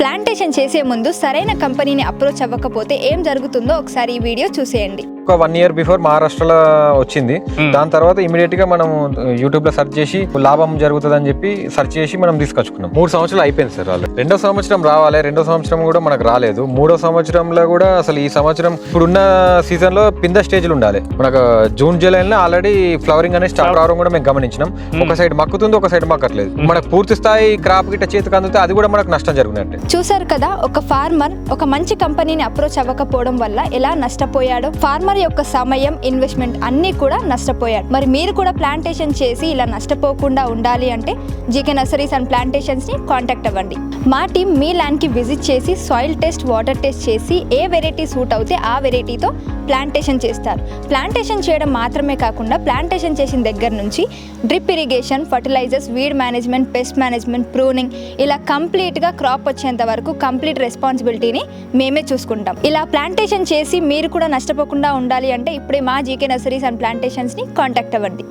Plantation చేసే ముందు సరైన కంపెనీని అప్రోచ్ అవ్వకపోతే ఏం జరుగుతుందో ఒకసారి ఈ వీడియో చూసేయండి. ఒక 1 year బిఫోర్ మహారాష్ట్రలో వచ్చింది. దాని తర్వాత ఇమీడియట్ గా మనం యూట్యూబ్ లో సెర్చ్ చేసి లాభం జరుగుతుంది అని చెప్పి సెర్చ్ చేసి మనం తీసుకొచ్చుకున్నాం. 3 సంవత్సరాలు అయిపోయింది సార్. వాళ్ళు 2వ సంవత్సరం రావాలి, 2వ సంవత్సరం కూడా మనకు రాలేదు. 3వ సంవత్సరంలో కూడా అసలు ఈ సంవత్సరం ఇప్పుడున్న సీజన్ లో పింద స్టేజ్లు ఉండాలి. మనకు జూన్ జూలైలో ఆల్రెడీ ఫ్లవరింగ్ అనేది స్టార్ట్ అవడం కూడా మేము గమనించినాం. ఒక సైడ్ మక్కుతుంది, ఒక సైడ్ మక్కట్లేదు. మనకు పూర్తి స్థాయి క్రాప్ గిట్ట చేతికి అందుతే అది కూడా మనకు నష్టం జరిగినట్టే. చూసారు కదా, ఒక ఫార్మర్ ఒక మంచి కంపెనీని అప్రోచ్ అవ్వకపోవడం వల్ల ఎలా నష్టపోయాడో. ఫార్మర్ యొక్క సమయం, ఇన్వెస్ట్మెంట్ అన్ని కూడా నష్టపోయాడు. మరి మీరు కూడా ప్లాంటేషన్ చేసి ఇలా నష్టపోకుండా ఉండాలి అంటే జీకే నర్సరీస్ అండ్ ప్లాంటేషన్స్ ని కాంటాక్ట్ అవ్వండి. మా టీం మీ ల్యాండ్ కి విజిట్ చేసి సాయిల్ టెస్ట్, వాటర్ టెస్ట్ చేసి ఏ వెరైటీ సూట్ అవుతే ఆ వెరైటీతో ప్లాంటేషన్ చేస్తారు. ప్లాంటేషన్ చేయడం మాత్రమే కాకుండా ప్లాంటేషన్ చేసిన దగ్గర నుంచి drip irrigation, fertilisers, weed management, pest management, pruning ఇలా కంప్లీట్గా క్రాప్ వచ్చేంత వరకు కంప్లీట్ రెస్పాన్సిబిలిటీని మేమే చూసుకుంటాం. ఇలా ప్లాంటేషన్ చేసి మీరు కూడా నష్టపోకుండా ఉండాలి అంటే ఇప్పుడే మా జీకే నర్సరీస్ అండ్ ప్లాంటేషన్స్ని కాంటాక్ట్ అవ్వండి.